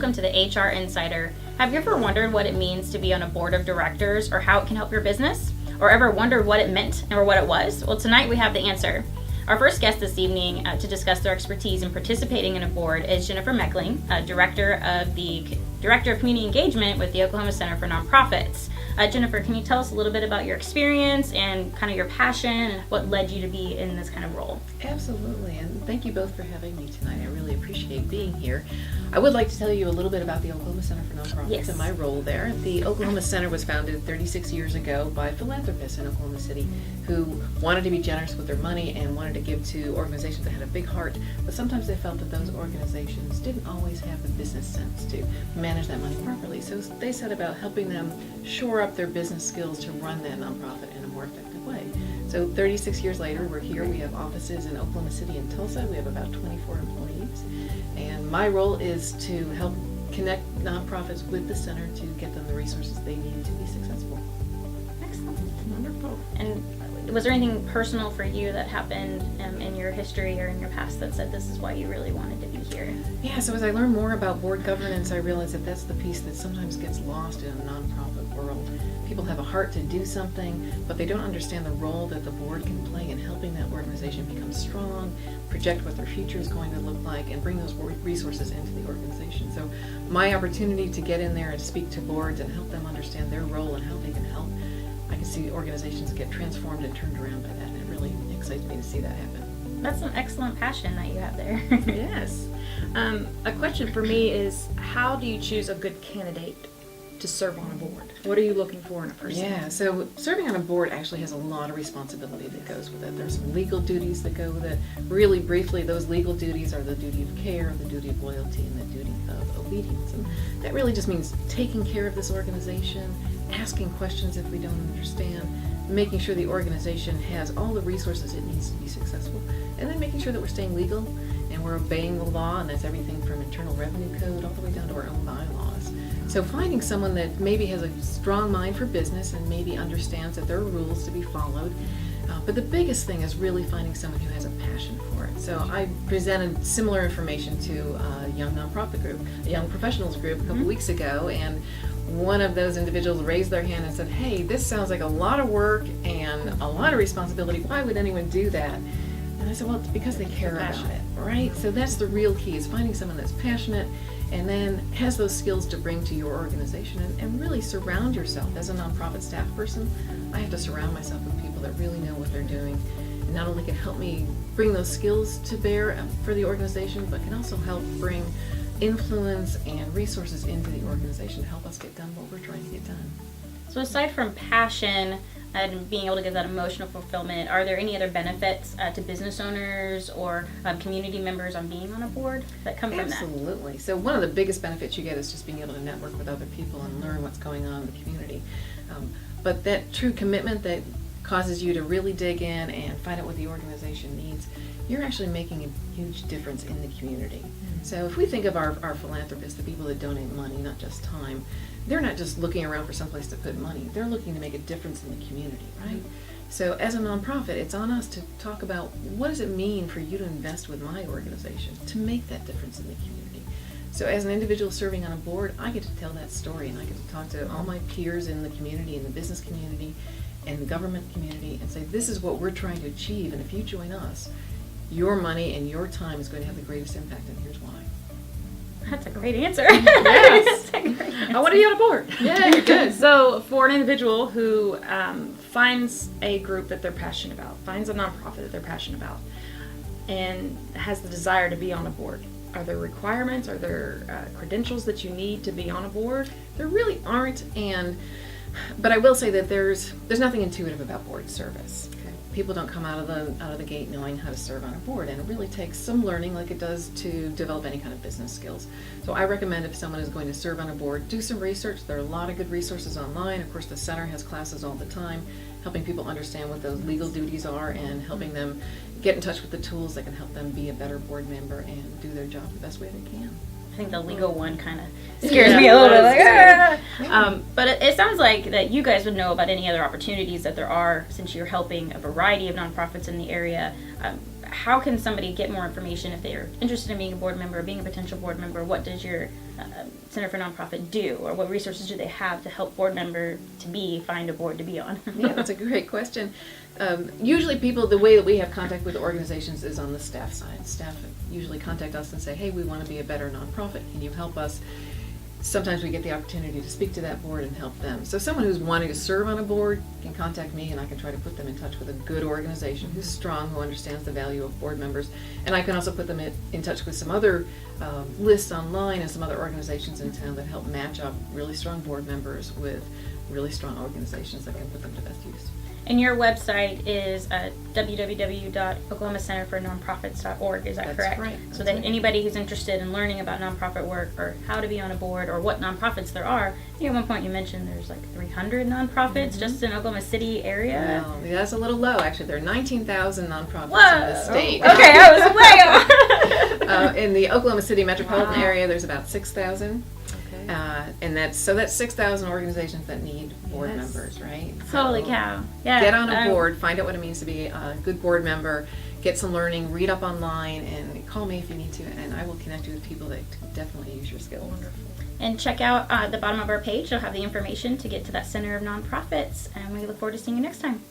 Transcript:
welcome to the HR Insider. Have you ever wondered what it means to be on a board of directors or how it can help your business? Or ever wondered what it meant or what it was? Well, tonight we have the answer. Our first guest this evening to discuss their expertise in participating in a board is Jennifer Meckling, Director of Community Engagement with the Oklahoma Center for Nonprofits. Jennifer, can you tell us a little bit about your experience and kind of your passion and what led you to be in this kind of role? Absolutely, and thank you both for having me tonight. I really appreciate being here. I would like to tell you a little bit about the Oklahoma Center for Nonprofits and my role there. The Oklahoma Center was founded 36 years ago by philanthropists in Oklahoma City who wanted to be generous with their money and wanted to give to organizations that had a big heart, but sometimes they felt that those organizations didn't always have the business sense to manage that money properly. So they set about helping them shore up their business skills to run that nonprofit in a more effective way. So 36 years later, we're here. We have offices in Oklahoma City and Tulsa. We have about 24 employees. And my role is to help connect nonprofits with the center to get them the resources they need to be successful. Excellent. Wonderful. And was there anything personal for you that happened in your history or in your past that said this is why you really wanted to be here? Yeah, so as I learned more about board governance, I realized that that's the piece that sometimes gets lost in a nonprofit world. People have a heart to do something, but they don't understand the role that the board can play in helping that organization become strong, project what their future is going to look like, and bring those resources into the organization. So my opportunity to get in there and speak to boards and help them understand their role and how they can help, I can see organizations get transformed and turned around by that, and it really excites me to see that happen. That's an excellent passion that you have there. Yes. A question for me is, how do you choose a good candidate to serve on a board? What are you looking for in a person? Yeah, so serving on a board actually has a lot of responsibility that goes with it. There's some legal duties that go with it. Really briefly, those legal duties are the duty of care, the duty of loyalty, and the duty of obedience. And that really just means taking care of this organization, asking questions if we don't understand, making sure the organization has all the resources it needs to be successful, and then making sure that we're staying legal and we're obeying the law, and that's everything from Internal Revenue Code all the way down to our own bylaws. So finding someone that maybe has a strong mind for business and maybe understands that there are rules to be followed. But the biggest thing is really finding someone who has a passion for it. So I presented similar information to a young nonprofit group, a young professionals group a couple weeks ago, and one of those individuals raised their hand and said, "Hey, this sounds like a lot of work and a lot of responsibility. Why would anyone do that?" And I said, well, it's because they care about it, right? So that's the real key, is finding someone that's passionate and then has those skills to bring to your organization, and really surround yourself. As a nonprofit staff person, I have to surround myself with people that really know what they're doing, and not only can help me bring those skills to bear for the organization, but can also help bring influence and resources into the organization to help us get done what we're trying to get done. So aside from passion and being able to give that emotional fulfillment, are there any other benefits to business owners or community members on being on a board that come from that? Absolutely. So one of the biggest benefits you get is just being able to network with other people and learn what's going on in the community. But that true commitment that causes you to really dig in and find out what the organization needs, you're actually making a huge difference in the community. So if we think of our philanthropists, the people that donate money, not just time, they're not just looking around for someplace to put money. They're looking to make a difference in the community, right? So as a nonprofit, it's on us to talk about what does it mean for you to invest with my organization to make that difference in the community. So as an individual serving on a board, I get to tell that story, and I get to talk to all my peers in the community, in the business community, and the government community, and say, this is what we're trying to achieve, and if you join us, your money and your time is going to have the greatest impact, and here's why. That's a great answer. Yes. That's a great answer. I want to be on a board. Yeah, good. So for an individual who finds a group that they're passionate about, finds a nonprofit that they're passionate about, and has the desire to be on a board, are there requirements? Are there credentials that you need to be on a board? There really aren't, but I will say that there's nothing intuitive about board service. Okay. People don't come out of the gate knowing how to serve on a board, and it really takes some learning, like it does to develop any kind of business skills. So I recommend if someone is going to serve on a board, do some research. There are a lot of good resources online. Of course, the center has classes all the time, helping people understand what those legal duties are and helping them get in touch with the tools that can help them be a better board member and do their job the best way they can. I think the legal one kind of scares me a little bit. Like, but it sounds like that you guys would know about any other opportunities that there are, since you're helping a variety of nonprofits in the area. how can somebody get more information if they're interested in being a board member, being a potential board member? What does your Center for Nonprofit do, or what resources do they have to help board member to be find a board to be on? Yeah, that's a great question. Usually people, the way that we have contact with organizations is on the staff side. Staff usually contact us and say, hey, we want to be a better nonprofit. Can you help us? Sometimes we get the opportunity to speak to that board and help them. So someone who's wanting to serve on a board can contact me, and I can try to put them in touch with a good organization who's strong, who understands the value of board members. And I can also put them in touch with some other lists online and some other organizations in town that help match up really strong board members with really strong organizations that can put them to best use. And your website is www.oklahomacenterfornonprofits.org. Is that That's correct? right. So That's that right. anybody who's interested in learning about nonprofit work, or how to be on a board, or what nonprofits there are. I think at one point you mentioned there's like 300 nonprofits just in Oklahoma City area. Well, that's a little low, actually. There are 19,000 nonprofits Whoa! in the state. Okay, I was way off. In the Oklahoma City metropolitan Wow. area, there's about 6,000. Okay. And that's 6,000 organizations that need board Yes. members, right? Holy So cow! Yeah. Get on a board, find out what it means to be a good board member, get some learning, read up online, and call me if you need to, and I will connect you with people that can definitely use your skills. Wonderful. And check out the bottom of our page. You'll have the information to get to that Center of Nonprofits, and we look forward to seeing you next time.